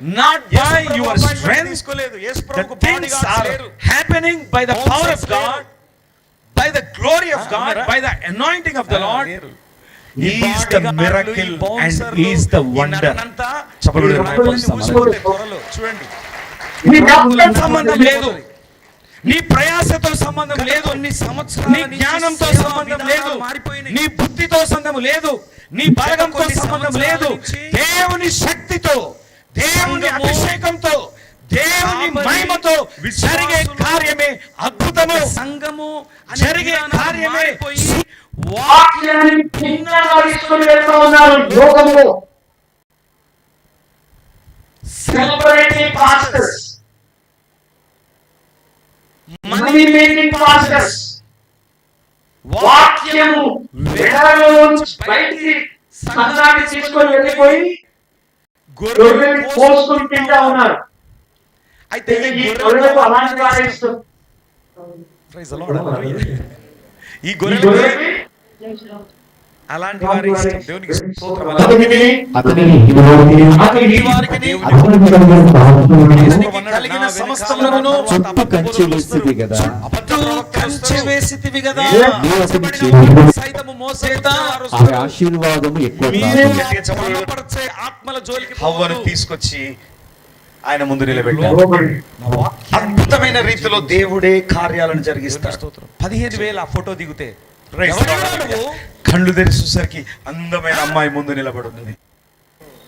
not by your strength. The things are happening by the power of God, by the glory of God, by the anointing of the Lord. He is the miracle and He is the wonder. చూడండి, సంబంధం లేదు, నీ ప్రయాసతో సంబంధం లేదు, నీ జ్ఞానంతో సంబంధం లేదు, నీ బుద్ధితో సంబంధం లేదు, నీ బలగంతో సంబంధం లేదు. దేవుని శక్తితో, దేవుని అభిషేకంతో, దేవుని మహిమతో జరిగే కార్యమే అద్భుతము. సంఘము జరిగే కార్యమే వాక్యాన్ని భిన్నంగా తీసుకొని వెళ్తూ ఉన్నారు లోకంలో. Celebrating pastors, money making pastors, వాక్యము వెడలో నుంచి బయటికి సంఘాన్ని తీసుకొని వెళ్ళిపోయి గొర్రెల్ని కోసుకొని తింటా ఉన్నారు. అయితే ఈ గొర్రెలకు అలాంటి వారే ఇష్టం. ఈ గొర్రెలకి అలాంటి వారి ఇష్టం. దేవునికి స్తోత్రం. కలిగిన సమస్తములను కంచె వేసితివి కదా, సైతము మోసేత ఆశీర్వాదము ఎక్కువ ఆత్మల జోలికి హవ్వను తీసుకొచ్చి ఆయన ముందు నిలబెట్టారు. అద్భుతమైన రీతిలో దేవుడే కార్యాలను జరిగిస్తాడు. 15,000 ఫోటో దిగితే కళ్ళు తెరిచేసరికి అందమైన అమ్మాయి ముందు నిలబడుతుంది.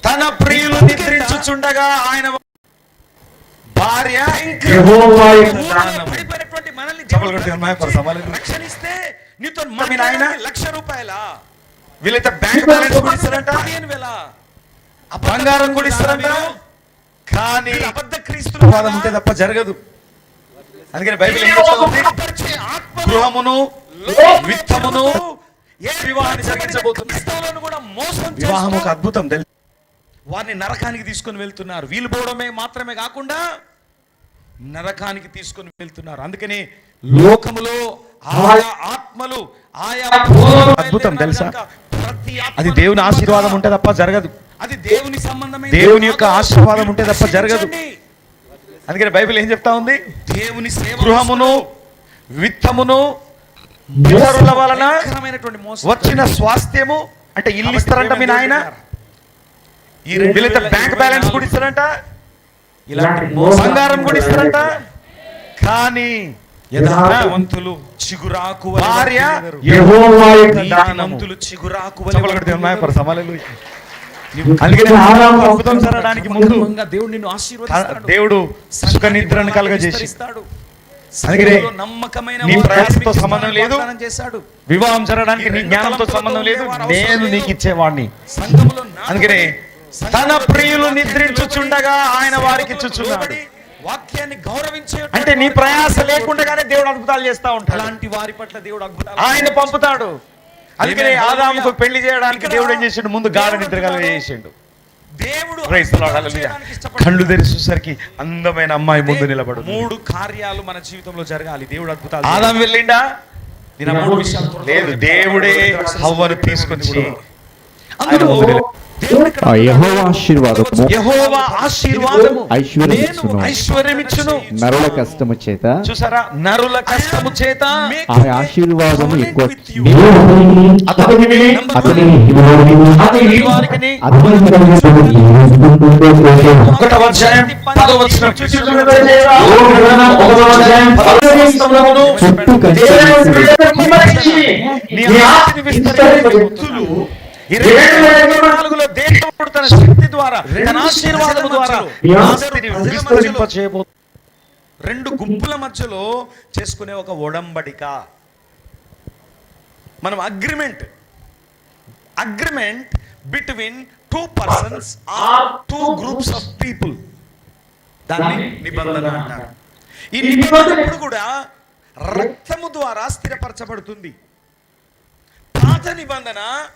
తన ప్రియులు నిద్రించుచుండగా ఆయన భార్య రక్షణిస్తే నీతో ఆయన ₹1,00,000 వీళ్ళైతే బ్యాంక్ బ్యాలెన్స్ కూడా ఇస్తారంట, 15,000 బంగారం కూడా ఇస్తారంట. కానీ అబద్ధ క్రీస్తుల వాదం ఉంటే తప్ప జరగదు. అందుకని బైబిల్ ఏం చెప్తుంది? గృహమును విత్తమును ఏ వివాహాన్ని జరిగించబోతుంది. వివాహం ఒక అద్భుతం. వారిని నరకానికి తీసుకొని వెళ్తున్నారు. వీళ్ళు పోవడమే మాత్రమే కాకుండా నరకానికి తీసుకొని వెళ్తున్నారు. అందుకని లోకములో ఆయా ఆత్మలు ఆయా అద్భుతం తెలుసా, అది దేవుని ఆశీర్వాదం ఉంటే తప్ప జరగదు. అది దేవుని సంబంధమైన దేవుని యొక్క ఆశీర్వాదం ఉంటే తప్ప జరగదు. అందుకని బైబిల్ ఏం చెప్తా ఉంది? దేవుని గృహమును విత్తమును ఇతరుల వలన వచ్చిన స్వాస్థ్యము అంటే ఇల్లు ఇస్తారంట మీ నాయన, వీళ్ళైతే బ్యాంక్ బ్యాలెన్స్ కూడా ఇస్తారంట, ఇలాంటి బంగారం కూడా ఇస్తారంట. కానీ యథార్థవంతులు చిగురాకు భార్య యెహోవాయనంతులు చిగురాకు అద్భుతం జరగడానికి ముందు దేవుడు నిన్ను ఆశీర్వదిస్తాడు. దేవుడు సుఖ నిద్రను కలుగజేస్తాడు. నీ ప్రయాసంతో సంబంధం లేదు, వివాహం జరగడానికి నీ జ్ఞానంతో సంబంధం లేదు, నేను నీకు ఇచ్చేవాడిని. అందుకనే తన ప్రియులు నిద్రించుచుండగా ఆయన వారికి ఇచ్చుచున్నాడు. వాక్యాన్ని గౌరవించే అంటే నీ ప్రయాస లేకుండానే దేవుడు అద్భుతాలు చేస్తా ఉంటాడు. అలాంటి వారి పట్ల దేవుడు అద్భుతాలు ఆయన పంపుతాడు. అందుకనే ఆదాముకు పెళ్లి చేయడానికి దేవుడు ఏం చేసిండు? ముందు గాఢ నిద్ర కలుగజేసిండు. దేవుడు కళ్ళు తెరిచేసరికి అందమైన అమ్మాయి ముందు నిలబడు. 3 కార్యాలు మన జీవితంలో జరగాలి. దేవుడు అద్భుతాలు. ఆదాం వెళ్ళిండా? లేదు, దేవుడే హవ్వను తీసుకొచ్చి యెహోవా ఆశీర్వాదము, యెహోవా ఆశీర్వాదము ఐశ్వర్యమిచ్చును. నరుల కష్టము చేత, చూసారా, నరుల కష్టము చేత ఆ ఆశీర్వాదము ఎక్కువ. దేవుడు తన శక్తి ద్వారా తన ఆశీర్వాదం ద్వారా 2 గుంపుల మధ్యలో చేసుకునే ఒక ఒడంబడిక. మనం agreement between 2 persons or 2 groups of people, దాన్ని నిబంధన అంటారు. ఈ నిబంధన ఎప్పుడు కూడా రక్తము ద్వారా స్థిరపరచబడుతుంది. పాత నిబంధన